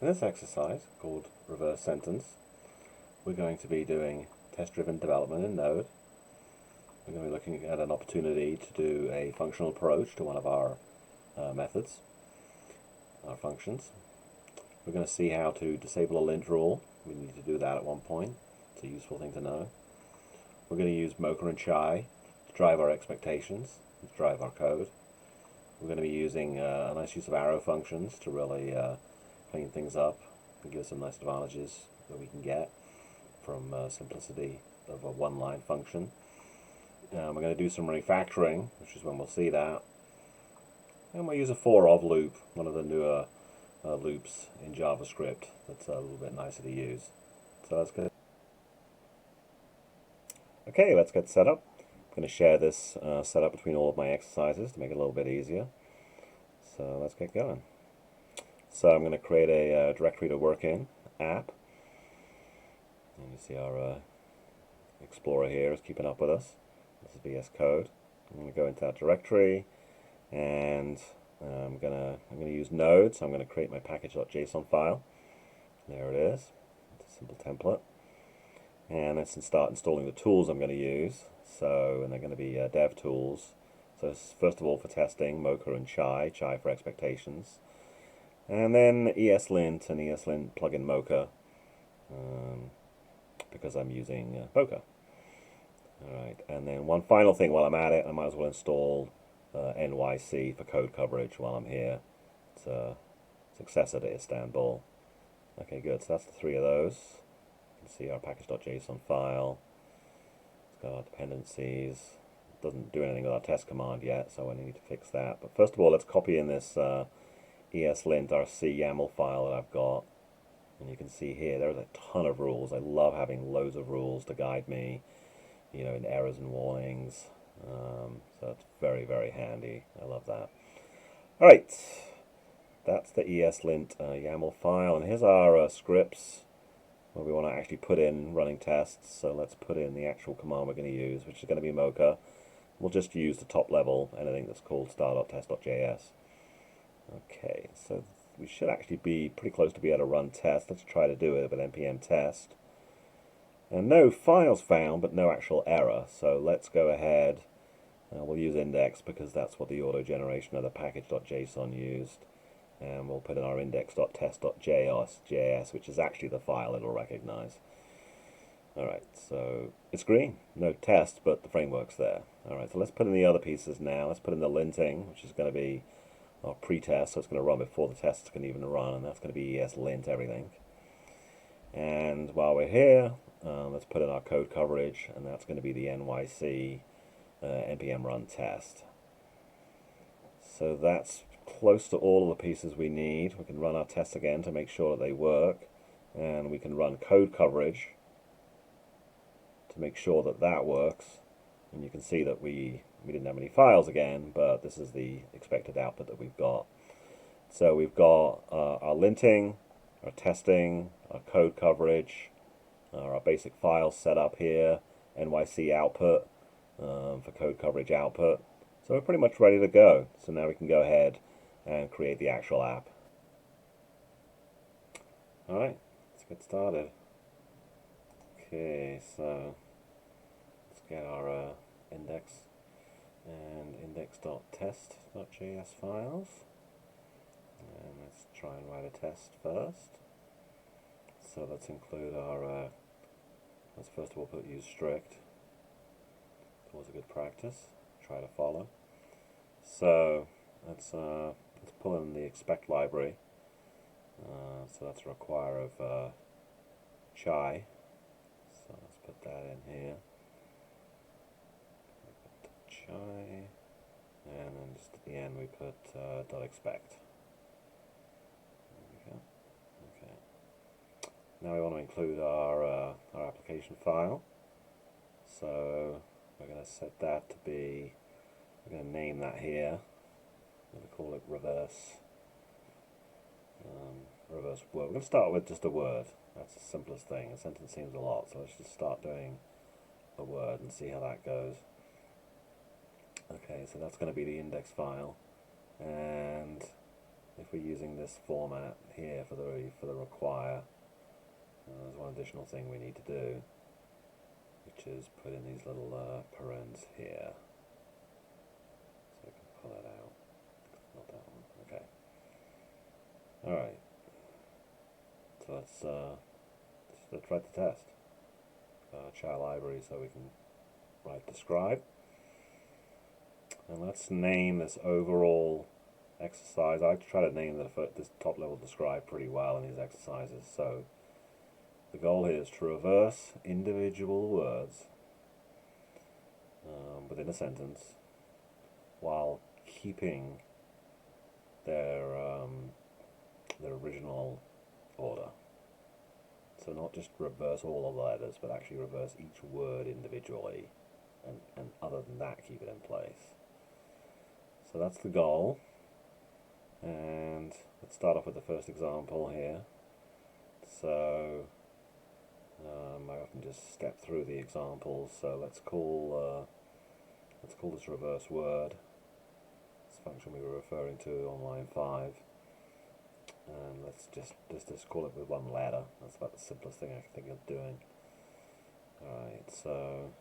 In this exercise, called reverse sentence, we're going to be doing test-driven development in Node. We're going to be looking at an opportunity to do a functional approach to one of our methods, our functions. We're going to see how to disable a lint rule. We need to do that at one point. It's a useful thing to know. We're going to use Mocha and Chai to drive our expectations, to drive our code. We're going to be using a nice use of arrow functions to really clean things up and give us some nice advantages that we can get from simplicity of a one-line function. We're going to do some refactoring, which is when we'll see that. And we'll use a for-of loop, one of the newer loops in JavaScript that's a little bit nicer to use. So that's good. Okay, let's get set up. I'm going to share this setup between all of my exercises to make it a little bit easier. So let's get going. So I'm going to create a directory to work in, app. And you see our Explorer here is keeping up with us. This is VS Code. I'm going to go into that directory, and I'm going to use Node. So I'm going to create my package.json file. There it is. It's a simple template. And let's start installing the tools I'm going to use. And they're going to be dev tools. So first of all, for testing, Mocha and Chai, Chai for expectations. And then ES-Lint and ES-Lint plugin Mocha, because I'm using Mocha. Alright, and then one final thing while I'm at it, I might as well install NYC for code coverage while I'm here. It's a successor to Istanbul. Okay, good, so that's the three of those. You can see our package.json file. It's got our dependencies. It doesn't do anything with our test command yet, so I need to fix that. But first of all, let's copy in this ES-Lint RC YAML file that I've got. And you can see here, there's a ton of rules. I love having loads of rules to guide me, you know, in errors and warnings. So it's very, very handy. I love that. Alright, that's the ES-Lint YAML file. And here's our scripts where we want to actually put in running tests. So let's put in the actual command we're going to use, which is going to be Mocha. We'll just use the top level, anything that's called star.test.js. Okay, so we should actually be pretty close to be able to run tests. Let's try to do it with npm test. And no files found, but no actual error. So let's go ahead. We'll use index because that's what the auto generation of the package.json used. And we'll put in our index.test.js, which is actually the file it'll recognize. Alright, so it's green. No test, but the framework's there. Alright, so let's put in the other pieces now. Let's put in the linting, which is going to be our pre-test, so it's going to run before the tests can even run, and that's going to be ES-Lint everything. And while we're here, let's put in our code coverage, and that's going to be the NYC npm run test. So that's close to all of the pieces we need. We can run our tests again to make sure that they work, and we can run code coverage to make sure that that works. And you can see that we didn't have any files again, but this is the expected output that we've got. So we've got our linting, our testing, our code coverage, our basic files set up here, NYC output for code coverage output. So we're pretty much ready to go. So now we can go ahead and create the actual app. Alright, let's get started. Okay, so let's get our index and index.test.js files. And let's try and write a test first. So let's include our, let's first of all use strict. It's always a good practice. Try to follow. So let's pull in the expect library. So that's a require of Chai. So let's put that in here. Chai, and then just at the end we put .expect. There we go. Okay. Now we want to include our application file. So we're going to set that to be. We're going to name that here. We're going to call it reverse word. We're going to start with just a word. That's the simplest thing. A sentence seems a lot, so let's just start doing a word and see how that goes. Okay, so that's going to be the index file, and if we're using this format here for the require, there's one additional thing we need to do, which is put in these little parens here. So we can pull that out. Not that one. Okay. All right. So let's write the test. Chai library, so we can write describe. And let's name this overall exercise. I like to try to name this top level describe pretty well in these exercises. So the goal here is to reverse individual words within a sentence while keeping their original order. So not just reverse all of the letters, but actually reverse each word individually, and other than that, keep it in place. So that's the goal. And let's start off with the first example here. So I often just step through the examples. So let's call this reverse word. This function we were referring to on line 5. And let's just call it with one letter. That's about the simplest thing I can think of doing. Alright, so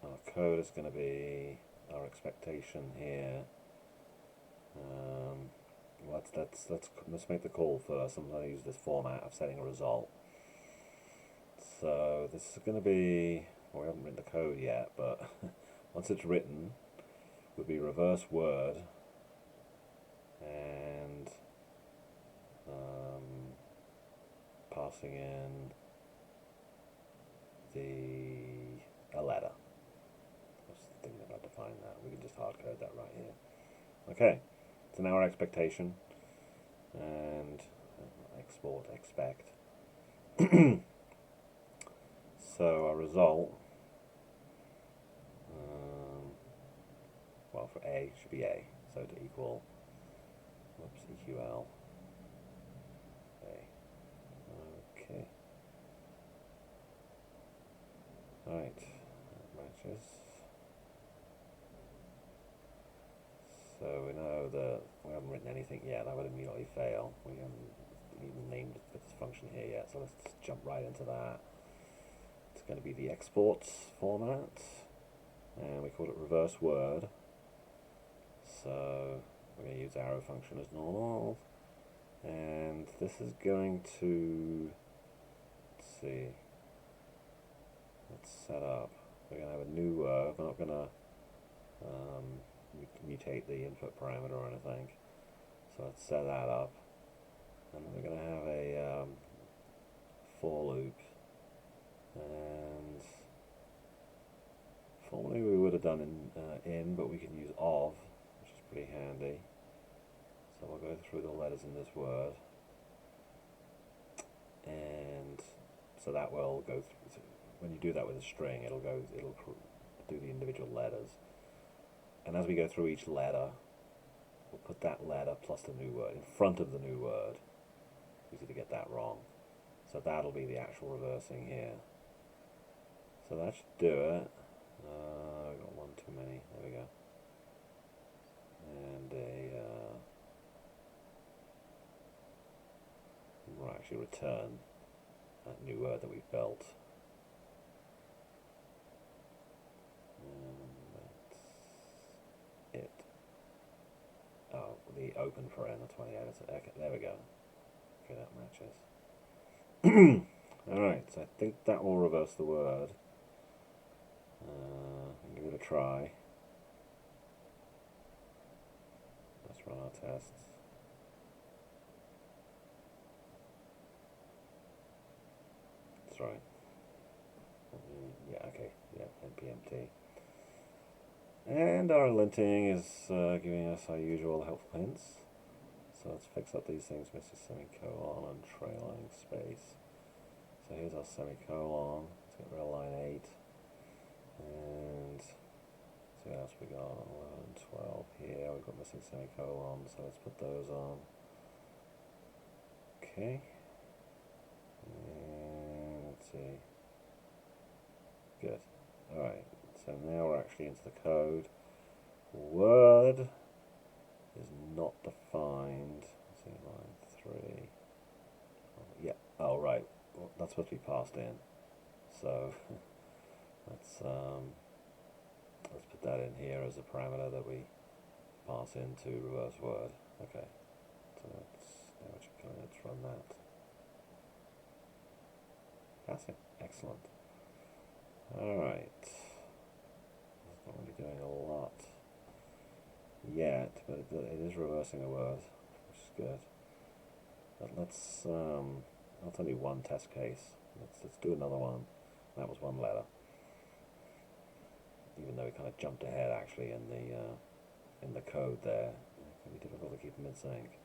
our code is going to be our expectation here. Let's make the call first. I'm going to use this format of setting a result. So this is going to be, well, we haven't written the code yet, but once it's written, it would be reverse word and passing in a letter. I was thinking about defining that. We can just hard code that right here. Okay, so now our expectation and export expect. So our result, well, for A should be A, so to equal, whoops, EQL A. Okay. Right, that matches. So we know that we haven't written anything yet. That would immediately fail. We haven't even named this function here yet, so let's jump right into that. It's going to be the exports format, and we call it reverse word. So we're going to use arrow function as normal, and this is going to, let's see, let's set up, we're going to have a new word. We're not going to mutate the input parameter or anything, so let's set that up, and we're going to have a for loop. And formerly we would have done in, but we can use of, which is pretty handy. So we'll go through the letters in this word, and so that will go through. When you do that with a string, it'll do the individual letters, and as we go through each letter, we'll put that letter plus the new word in front of the new word. Easy to get that wrong. So that'll be the actual reversing here. So that should do it. We've got one too many. There we go. And we'll actually return that new word that we've built. And that's it. Oh, the open paren, that's why the edits. Okay, there we go. Okay, that matches. Alright, so I think that will reverse the word. I'll give it a try. Let's run our tests. That's right. Yeah, okay. Yeah, npmt. And our linting is giving us our usual helpful hints. So let's fix up these things, missing semicolon and trailing space. So here's our semicolon. Let's get rid of line 8. And so what else we got? 11, 12 here. We've got missing semicolons, so let's put those on. Okay. And let's see. Good. Alright, so now we're actually into the code. Word is not defined. Let's see, line 3. Yeah. Oh, right. Well, that's supposed to be passed in. So let's put that in here as a parameter that we pass into reverse word. Okay. So let's run that. Passing. Excellent. Alright. It's not really doing a lot yet, but it is reversing a word, which is good. But let's that's only one test case. Let's do another one. That was one letter. Even though we kind of jumped ahead actually in the code there. It can be difficult to keep them in sync.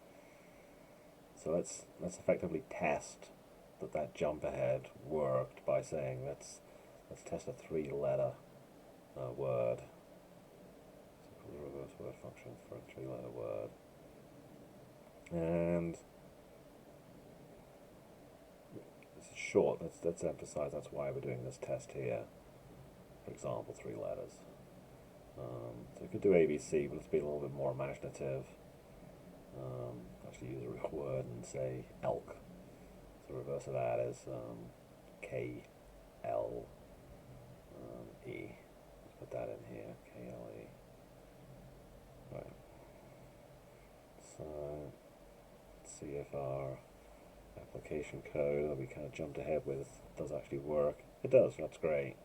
So let's effectively test that jump ahead worked by saying let's test a 3-letter word. So call the reverse word function for a 3-letter word. And this is short. Let's emphasize that's why we're doing this test here. For example, 3 letters. So we could do ABC, but let's be a little bit more imaginative. Actually use a real word and say elk. So the reverse of that is KLE. Let's put that in here, KLE. Right. So let's see if our application code that we kind of jumped ahead with does actually work. It does, that's great.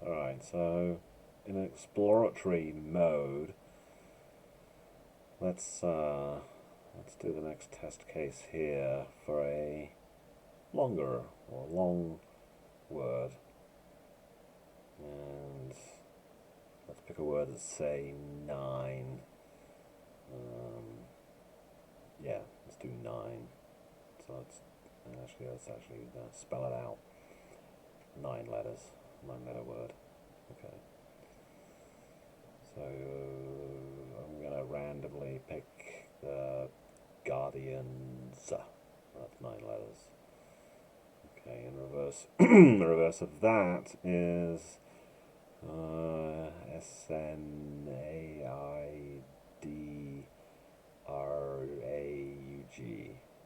Alright, so in an exploratory mode, let's do the next test case here for a longer or long word. And let's pick a word that's say 9. Yeah, let's do 9. So let's actually spell it out. 9 letters, 9-letter word. Okay. So I'm going to randomly pick the Guardians. That's 9 letters. Okay, in reverse, the reverse of that is SNAIDRAUG.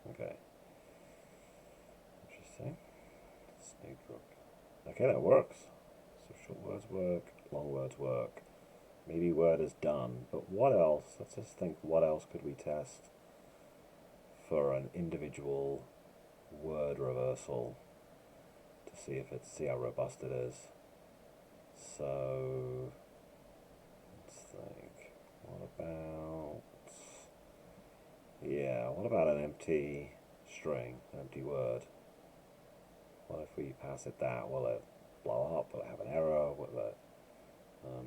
Okay. Interesting. Snake. Okay, that works. So short words work, long words work. Maybe word is done, but what else? Let's just think, what else could we test for an individual word reversal to see how robust it is. So let's think. What about an empty string, an empty word? What if we pass it that? Will it blow up? Will it have an error? Will it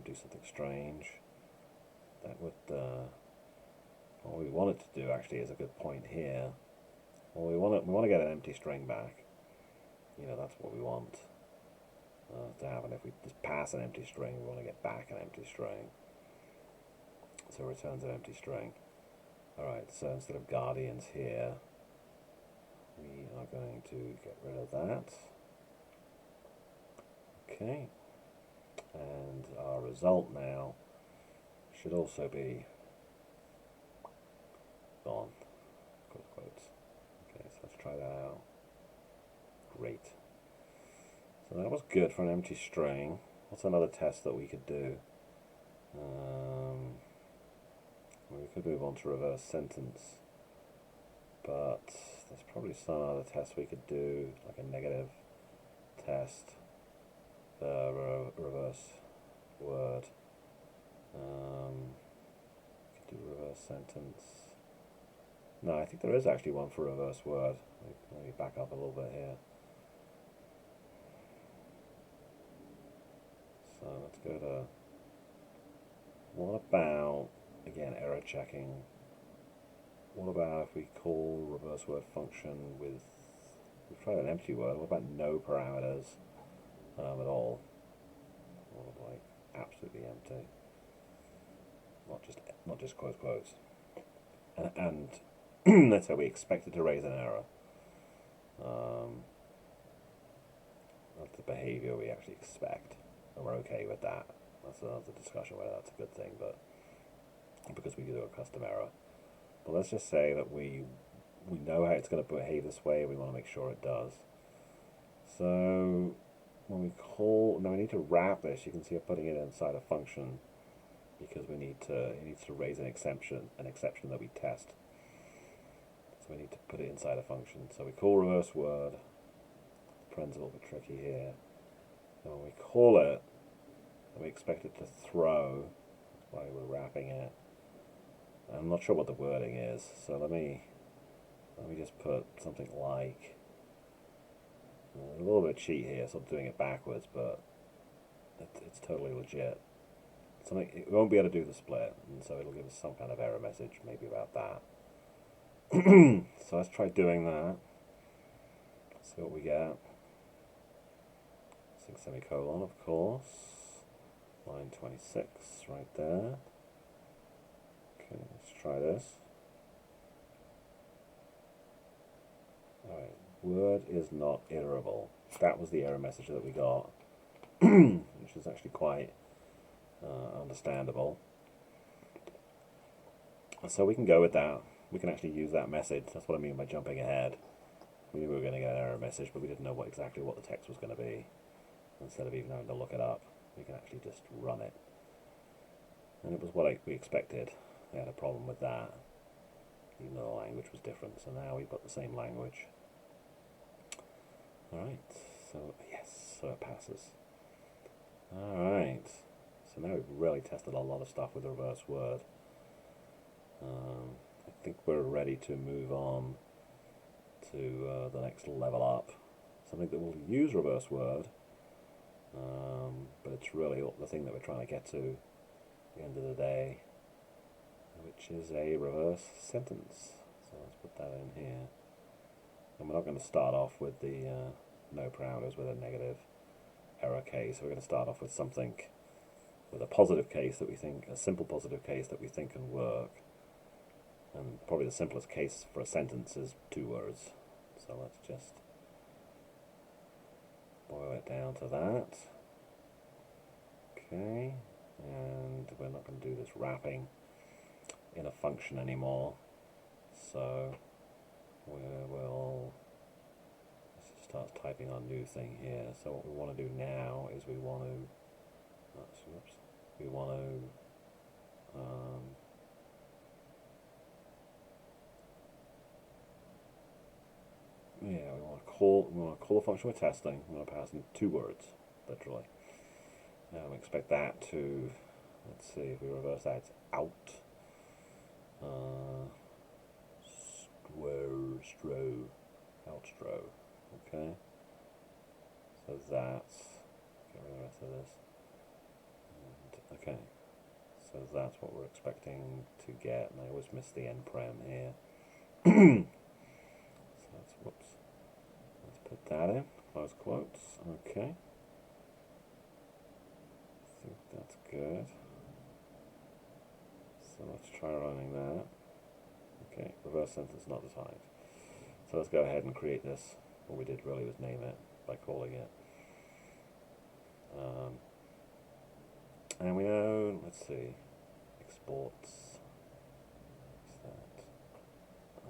do something strange? That would what we want it to do actually is a good point here. Well, we want to get an empty string back. That's what we want to happen. If we just pass an empty string, we want to get back an empty string. So it returns an empty string. Alright, so instead of guardians here, we are going to get rid of that. Okay. And our result now should also be gone. Close quotes. Okay, so let's try that out. Great. So that was good for an empty string. What's another test that we could do? We could move on to reverse sentence, but there's probably some other test we could do, like a negative test, reverse word. Could do reverse sentence. No, I think there is actually one for reverse word. Let me back up a little bit here. So let's go to, what about, again, error checking. What about if we call reverse word function with, we've tried an empty word, what about no parameters at all? Or like absolutely empty. Not just quotes. And let's say we expect it to raise an error. That's the behavior we actually expect, and we're okay with that. That's another discussion whether that's a good thing, but because we do a custom error. But let's just say that we know how it's going to behave this way. We want to make sure it does. So when we call, now we need to wrap this. You can see I'm putting it inside a function because it needs to raise an exception that we test. So we need to put it inside a function. So we call reverse word. The paren's a little bit tricky here. And when we call it, we expect it to throw. That's why we're wrapping it. I'm not sure what the wording is, so let me just put something like a little bit cheat here, so I'm doing it backwards, but it's totally legit. Something it won't be able to do the split, and so it'll give us some kind of error message, maybe about that. So let's try doing that. See what we get. 6 semicolon, of course. Line 26, right there. Okay, let's try this. Alright, word is not iterable. That was the error message that we got, which is actually quite understandable. So we can go with that. We can actually use that message. That's what I mean by jumping ahead. We knew we were going to get an error message, but we didn't know exactly what the text was going to be. Instead of even having to look it up, we can actually just run it. And it was what we expected. They had a problem with that, even though the language was different. So now we've got the same language. Alright, so yes, so it passes. Alright, so now we've really tested a lot of stuff with the reverse word. I think we're ready to move on to the next level up. Something that will use reverse word, but it's really the thing that we're trying to get to at the end of the day, which is a reverse sentence. So let's put that in here. And we're not going to start off with the no parameters with a negative error case. We're going to start off with something with a positive case that we think, a simple positive case that we think can work. And probably the simplest case for a sentence is 2 words. So let's just boil it down to that. Okay, and we're not going to do this wrapping in a function anymore. So we'll let's start typing our new thing here. So what we want to do now is we want to we want to call a function we're testing. We want to pass in 2 words, literally. We expect that to, let's see, if we reverse that, it's out. Outstro. Okay. So that's, get rid of the rest of this. And, okay. So that's what we're expecting to get, and I always miss the end prem here. So that's, whoops. Let's put that in, close quotes, okay. I think that's good. So let's try running that. Okay, reverse sentence not defined. So let's go ahead and create this. What we did really was name it by calling it. And we know, let's see, exports. What's that?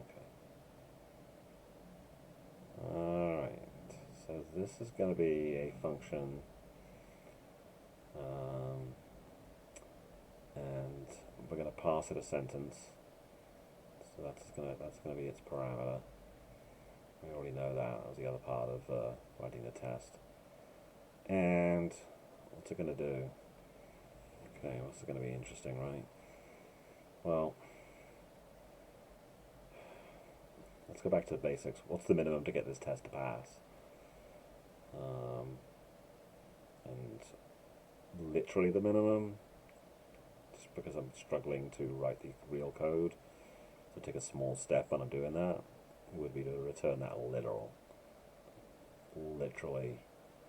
Okay. Alright, so this is going to be a function. And we're going to pass it a sentence. So that's going to be its parameter. We already know that. That was the other part of writing the test. And what's it going to do? Okay, what's it going to be interesting, right? Well, let's go back to the basics. What's the minimum to get this test to pass? And literally the minimum, just because I'm struggling to write the real code, so take a small step when I'm doing that, would be to return that literal. Literally,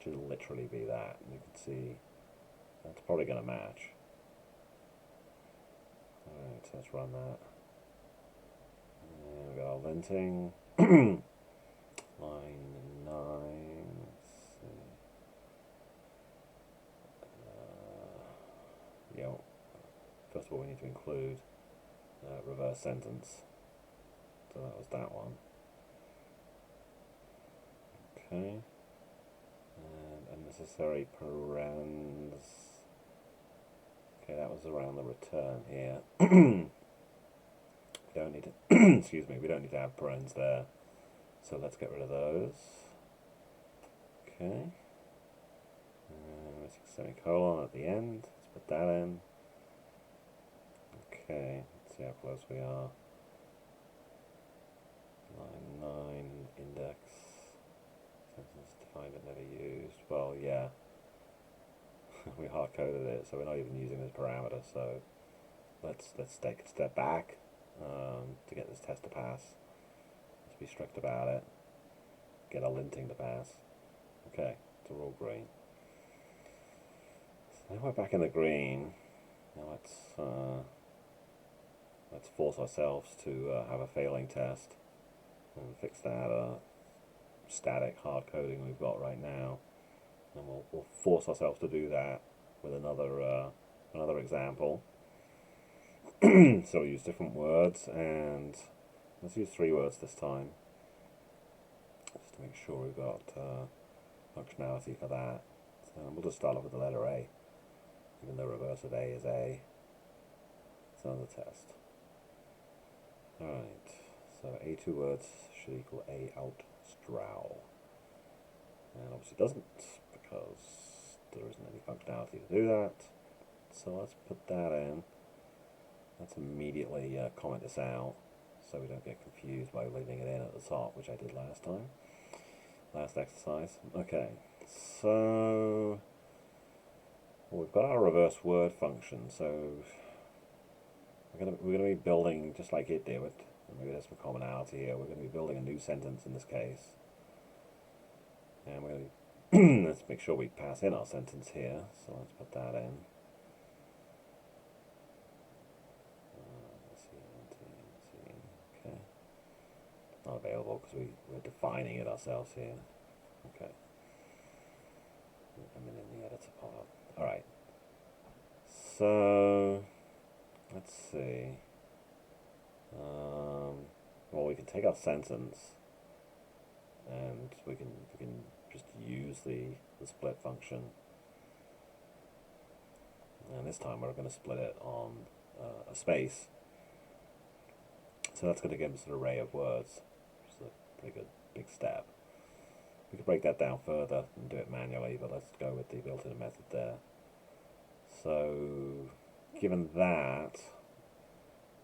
should literally be that. And you can see that's probably going to match. Alright, so let's run that. And we've got our linting. Line 9. Let's see. First of all, we need to include reverse sentence. So that was that one. Okay. And unnecessary parens. Okay, that was around the return here. We don't need to, excuse me, we don't need to have parens there. So let's get rid of those. Okay. Semicolon at the end. Let's put that in. Okay, let's see how close we are. Line 9, index. Sentence defined but never used. Well, yeah. We hard coded it, so we're not even using this parameter. So let's take a step back to get this test to pass. Let's be strict about it. Get our linting to pass. Okay, so we're all green. So now we're back in the green. Now let's force ourselves to have a failing test and fix that static hard coding we've got right now. And we'll force ourselves to do that with another example. So we'll use different words, and let's use 3 words this time, just to make sure we've got functionality for that. So we'll just start off with the letter A, even though reverse of A is A. It's another test. Alright, so A2 words should equal A out strow. And obviously it doesn't, because there isn't any functionality to do that. So let's put that in. Let's immediately comment this out, so we don't get confused by leaving it in at the top, which I did last exercise. Okay, so we've got our reverse word function, so we're gonna be building just like it did. Maybe there's some commonality here. We're gonna be building a new sentence in this case, and we're gonna let's make sure we pass in our sentence here. So let's put that in. Okay, not available because we're defining it ourselves here. Okay, I'm in the editor part. All right. So let's see. Well, we can take our sentence, and we can just use the split function. And this time we're going to split it on a space. So that's going to give us an array of words, which is a pretty good big step. We could break that down further and do it manually, but let's go with the built-in method there. So given that,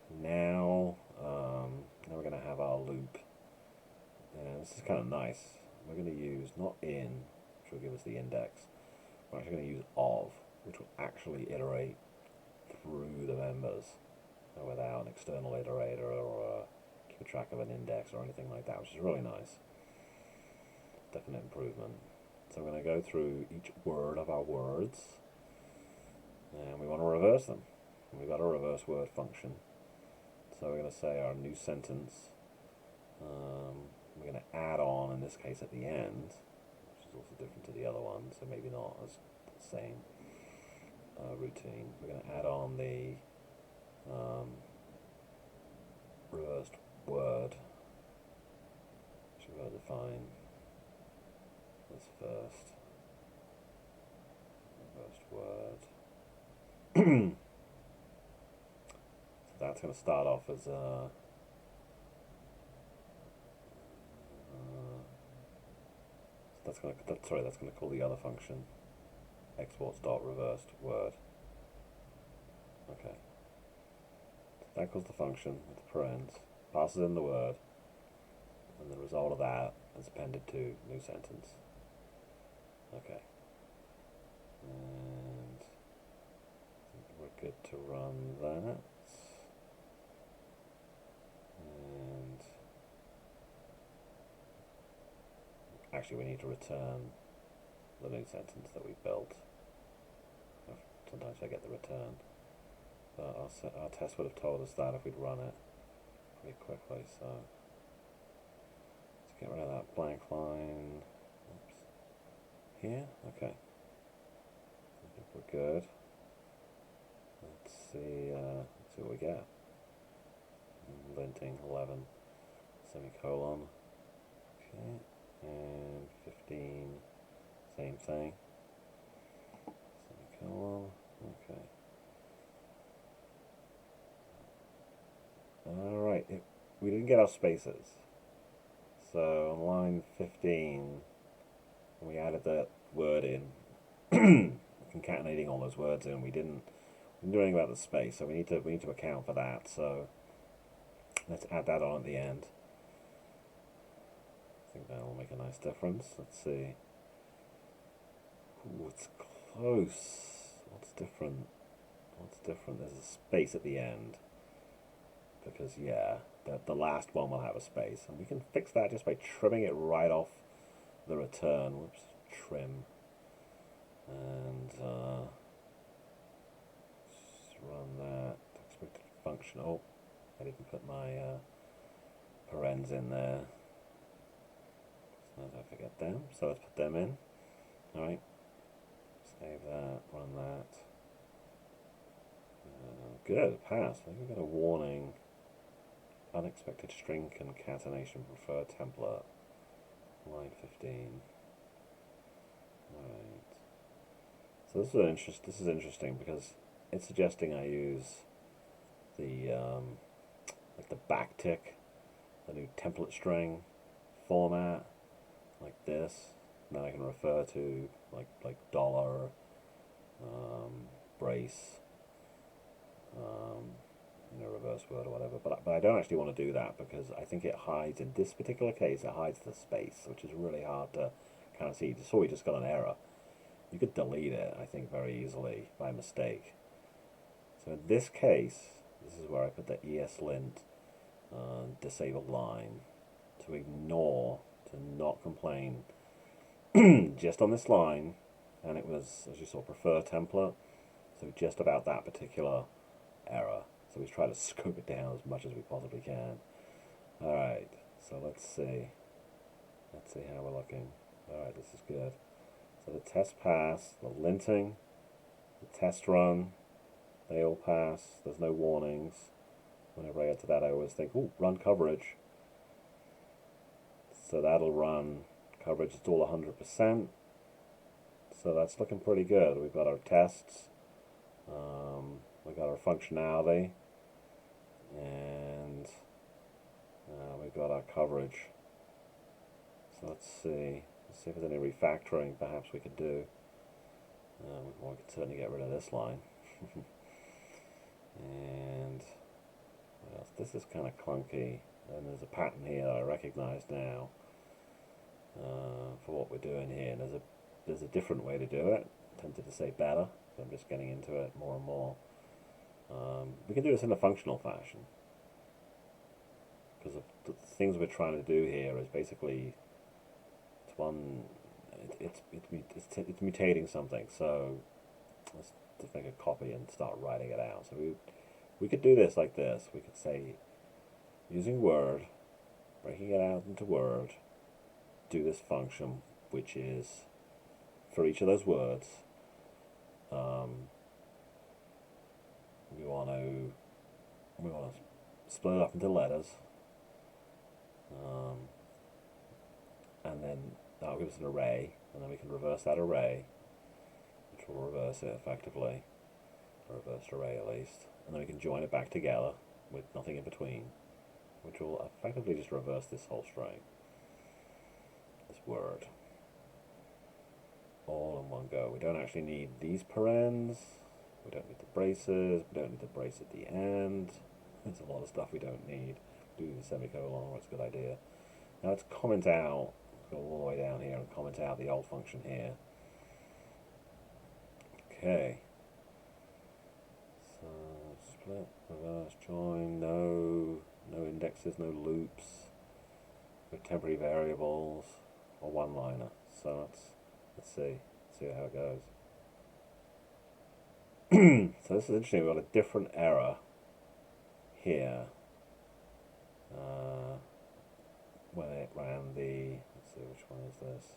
now we're going to have our loop, and this is kind of nice. We're going to use not in, which will give us the index. We're actually going to use of, which will actually iterate through the members without an external iterator or keep track of an index or anything like that, which is really nice. Definite improvement. So we're going to go through each word of our words, and we want to reverse them. And we've got a reverse word function. So we're going to say our new sentence. We're going to add on, in this case, at the end, which is also different to the other one, so maybe not as the same routine. We're going to add on the reversed word, which we're going to define as first. Reversed word. So that's going to start off as that's going to call the other function exports dot reversed word. Okay. So that calls the function with the parens, passes in the word, and the result of that is appended to new sentence. Okay. And we're good to run that. And actually we need to return the new sentence that we built. Sometimes I get the return. But our test would have told us that if we'd run it pretty quickly, so let's get rid of that blank line. Oops. Here? Okay. I think we're good. Let's see what we get. linting 11 semicolon. Okay, and 15, same thing, semicolon. Okay. All right, we didn't get our spaces. So on line 15, we added that word in, concatenating all those words in. We didn't do anything about the space, so we need to account for that. So let's add that on at the end. I think that'll make a nice difference. Let's see. Ooh, it's close. What's different? What's different? There's a space at the end. Because, yeah, the last one will have a space. And we can fix that just by trimming it right off the return. Whoops, trim. And just run that. Expected function. Oh, I didn't put my parens in there. So don't forget them. So let's put them in. Alright. Save that, run that. Good, passed. I think we got a warning. Unexpected string concatenation preferred template. Line 15. Right. So this is interesting because it's suggesting I use the like the backtick, the new template string format, like this. And then I can refer to like dollar, brace, reverse word or whatever, but I don't actually want to do that because I think it hides, in this particular case, it hides the space, which is really hard to kind of see. So we just got an error. You could delete it, I think, very easily by mistake. So in this case, this is where I put the ES-Lint disabled line to ignore, to not complain, just on this line, and it was, as you saw, prefer template, so just about that particular error. So we try to scope it down as much as we possibly can. Alright, so let's see how we're looking. Alright, this is good. So the test pass, the linting, the test run, they all pass. There's no warnings. Whenever I get to that, I always think, ooh, run coverage. So that'll run coverage, it's all 100%. So that's looking pretty good. We've got our tests. We got our functionality, and we've got our coverage. So let's see if there's any refactoring perhaps we could do. We could certainly get rid of this line. And what else? This is kind of clunky, and there's a pattern here that I recognize now for what we're doing here. And there's a different way to do it. I'm tempted to say better, so I'm just getting into it more and more. We can do this in a functional fashion, because the things we're trying to do here is basically it's mutating something. So let's just make a copy and start writing it out. So we could do this like this. We could say, using Word, breaking it out into Word, do this function, which is for each of those words. We want to split it up into letters, and then that'll give us an array, and then we can reverse that array, which will reverse it effectively, a reversed array at least, and then we can join it back together with nothing in between, which will effectively just reverse this whole string, this word, all in one go. We don't actually need these parens. We don't need the braces, we don't need the brace at the end. There's a lot of stuff we don't need. Do the semicolon, it's a good idea. Now let's comment out, go all the way down here and comment out the old function here. Okay. So split, reverse, join, no indexes, no loops, with temporary variables, or one-liner. So let's see how it goes. So this is interesting. We've got a different error here when it ran the, let's see, which one is this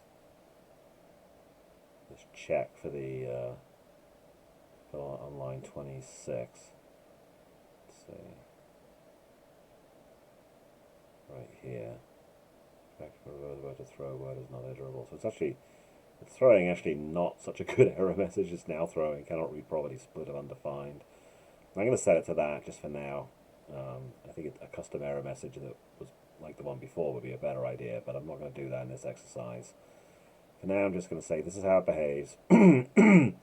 check for the on line 26. Let's see. right here. Expect for reverse word to throw word is not iterable. So it's throwing actually not such a good error message. It's now throwing cannot read property split of undefined. I'm going to set it to that just for now. I think a custom error message that was like the one before would be a better idea, but I'm not going to do that in this exercise. For now, I'm just going to say this is how it behaves, and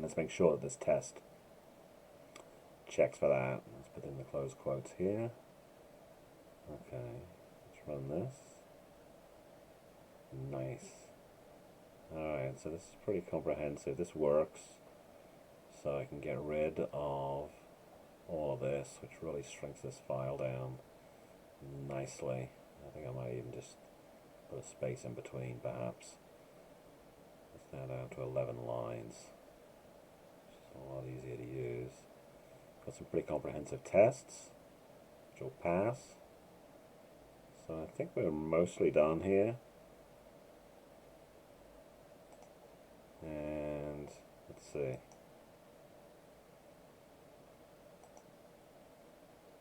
let's make sure that this test checks for that. Let's put in the close quotes here. Okay, let's run this. Nice. Alright, so this is pretty comprehensive. This works. So I can get rid of all of this, which really shrinks this file down nicely. I think I might even just put a space in between, perhaps. It's now down to 11 lines, which is a lot easier to use. Got some pretty comprehensive tests, which will pass. So I think we're mostly done here. And let's see.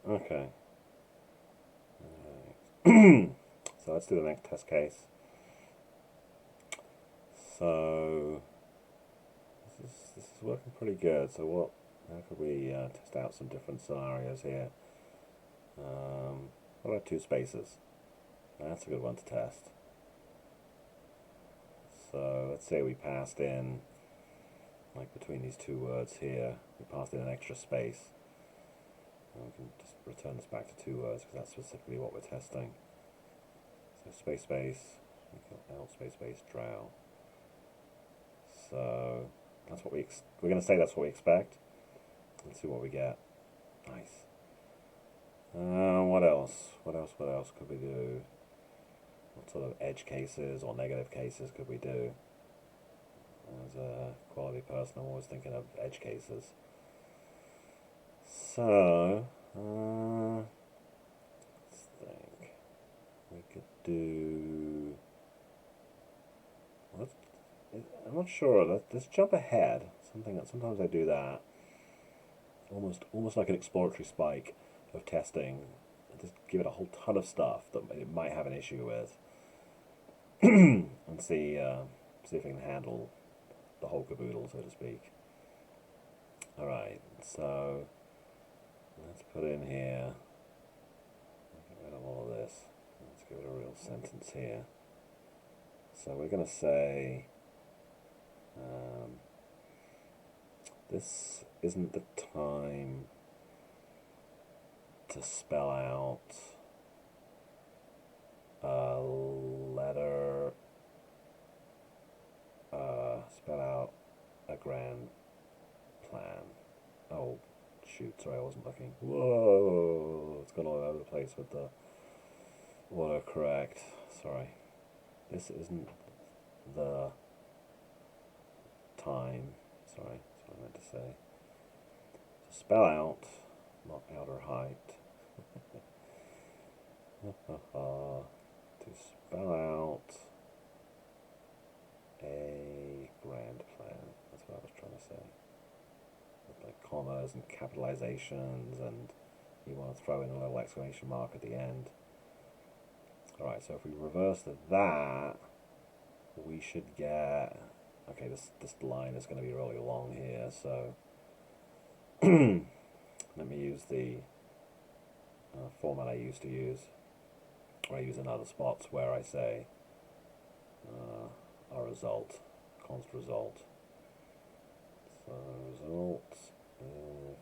Okay. Alright. So let's do the next test case. So this is working pretty good. So how could we test out some different scenarios here? What about two spaces? That's a good one to test. So let's say we passed in, like between these two words here, we passed in an extra space. And we can just return this back to two words because that's specifically what we're testing. So space space, out space space, drow. So that's what we're going to say that's what we expect. Let's see what we get. Nice. What else? What else could we do? What sort of edge cases or negative cases could we do? As a quality person, I'm always thinking of edge cases. So, let's think. We could do. I'm not sure. Let's jump ahead. Sometimes I do that. Almost like an exploratory spike of testing. Just give it a whole ton of stuff that it might have an issue with, and see if we can handle the whole caboodle, so to speak. All right, so let's put in here. Get rid of all of this. Let's give it a real sentence here. So we're going to say, this isn't the time to spell out a letter, spell out a grand plan. Oh, shoot, sorry, I wasn't looking. Whoa, it's gone all over the place with the autocorrect. Sorry. This isn't the time. Sorry, that's what I meant to say. So spell out, not outer height. To spell out a grand plan. That's what I was trying to say. With like commas and capitalizations, and you want to throw in a little exclamation mark at the end. Alright, so if we reverse that, we should get. Okay, this line is going to be really long here, so let me use the format I used to use, or I use in other spots where I say a result, const result. So result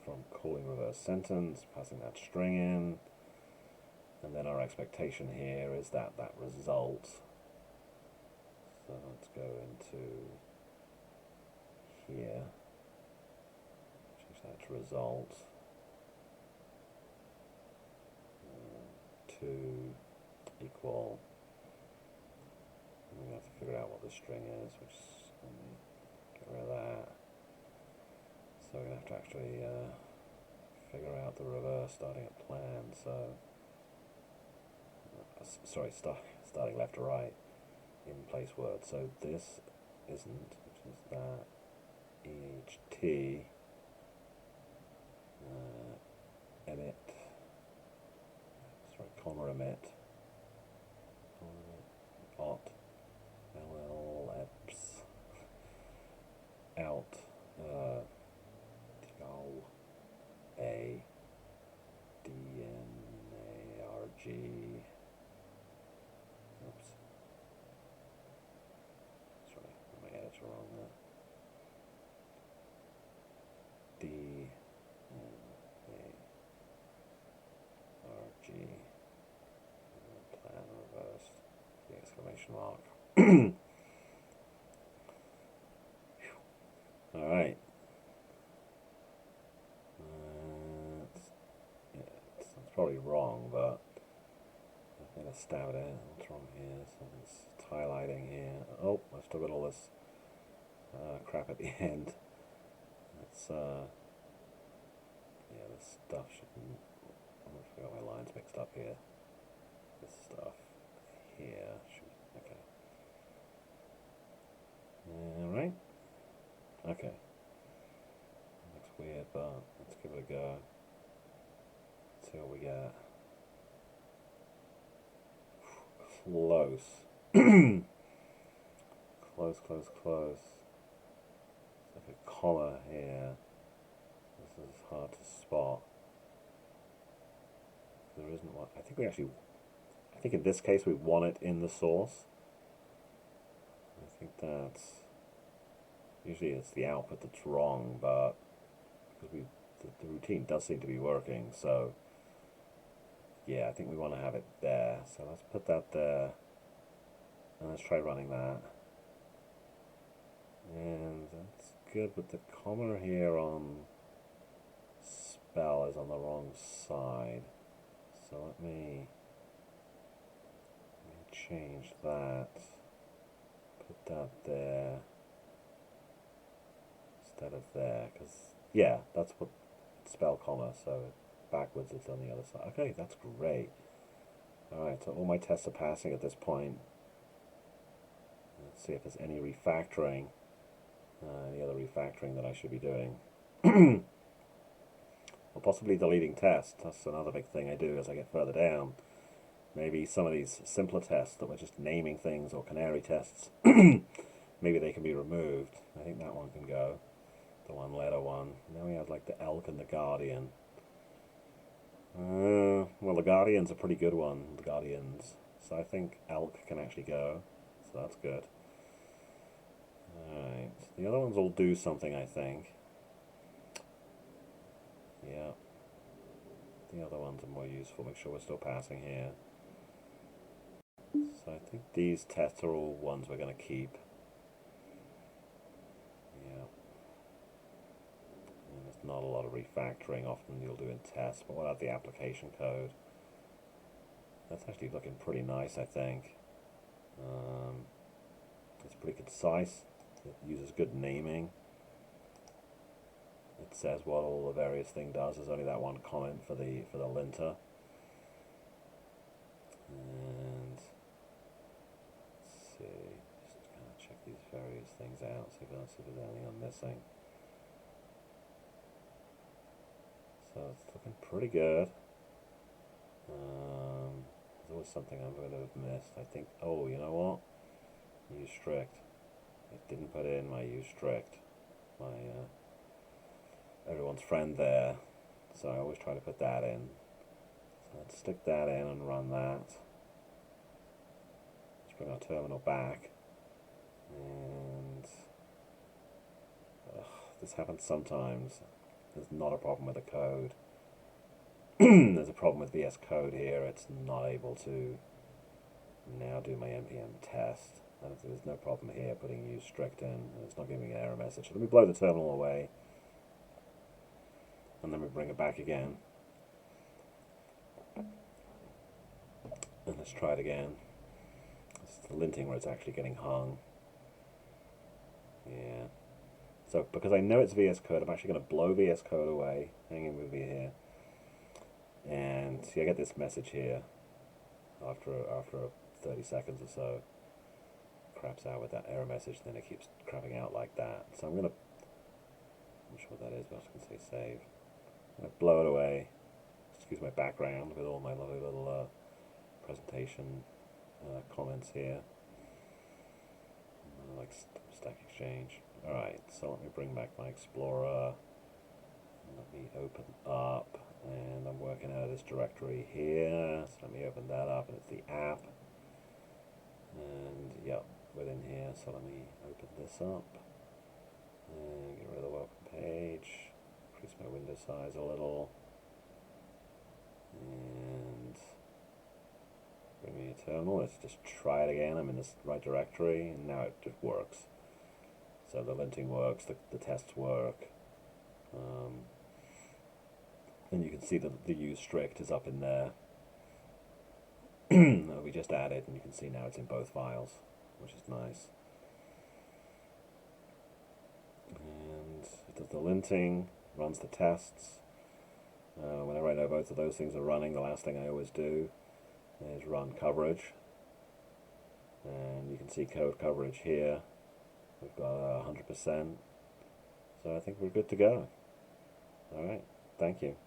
from calling reverse sentence, passing that string in, and then our expectation here is that result. So let's go into here, change that to result. To equal, and we have to figure out what the string is, which is, let me get rid of that. So we're going to have to actually figure out the reverse starting at plan. So sorry, starting left to right in place word. So this isn't, which is that EHT emit, sorry, comma emit out, LLEPS, out, DADNARG, oops, sorry, my edits are wrong there, DNARG, plan reversed, the exclamation mark. All right. It's probably wrong, but I'm gonna stab it in. What's wrong here? Something's highlighting here. Oh, I've still got all this crap at the end. It's yeah, this stuff shouldn't. I'm gonna forget my lines mixed up here. This stuff here should. Okay. All right. Okay. Looks weird, but let's give it a go. Let's see what we get. Close. Close. There's like a comma here. This is hard to spot. There isn't one. I think in this case we want it in the source. I think that's. Usually it's the output that's wrong, but because the routine does seem to be working, so yeah, I think we want to have it there. So let's put that there, and let's try running that. And that's good, but the comma here on spell is on the wrong side. So let me change that. Put that there instead of there, because yeah, that's what spell comma. So backwards it's on the other side. Okay, that's great. Alright, so all my tests are passing at this point. Let's see if there's any refactoring, any other refactoring that I should be doing. Or possibly deleting tests. That's another big thing I do as I get further down. Maybe some of these simpler tests that were just naming things, or canary tests, maybe they can be removed. I think that one can go. The one letter one. Now we have like the elk and the guardian. Well, the guardian's a pretty good one, the guardians. So I think elk can actually go. So that's good. Alright, the other ones will do something, I think. Yeah. The other ones are more useful. Make sure we're still passing here. So I think these tests are all ones we're going to keep. Yeah. And there's not a lot of refactoring. Often you'll do in tests, but what about the application code? That's actually looking pretty nice, I think. It's pretty concise. It uses good naming. It says what all the various thing does. There's only that one comment for the linter. And let's see, just kind of check these various things out, see if there's anything I'm missing. So it's looking pretty good. There's always something I'm going to have missed. I think, oh, you know what? Use strict. It didn't put in my use strict. My everyone's friend there. So I always try to put that in. So let's stick that in and run that. Let's bring our terminal back. And this happens sometimes. There's not a problem with the code. There's a problem with VS Code here. It's not able to now do my npm test. There's no problem here putting use strict in. It's not giving me an error message. So let me blow the terminal away, and then we bring it back again. And let's try it again. It's the linting where it's actually getting hung. Yeah. So because I know it's VS Code, I'm actually going to blow VS Code away. Hang in with me here. And see, I get this message here after 30 seconds or so. Craps out with that error message, then it keeps crapping out like that. So I'm not sure what that is, but I was going to say save. I'm going to blow it away. Excuse my background with all my lovely little presentation comments here. like Stack Exchange. Alright, so let me bring back my Explorer. Let me open up, and I'm working out of this directory here. So let me open that up, and it's the app. And yep, within here. So let me open this up and get rid of the welcome page. Increase my window size a little, and bring me a terminal. Let's just try it again. I'm in this right directory, and now it just works. So the linting works, the tests work. And you can see that the use strict is up in there. We just added, and you can see now it's in both files, which is nice. And it does the linting, runs the tests. Whenever I know both of those things are running, the last thing I always do is run coverage. And you can see code coverage here. We've got 100%. So I think we're good to go. Alright, thank you.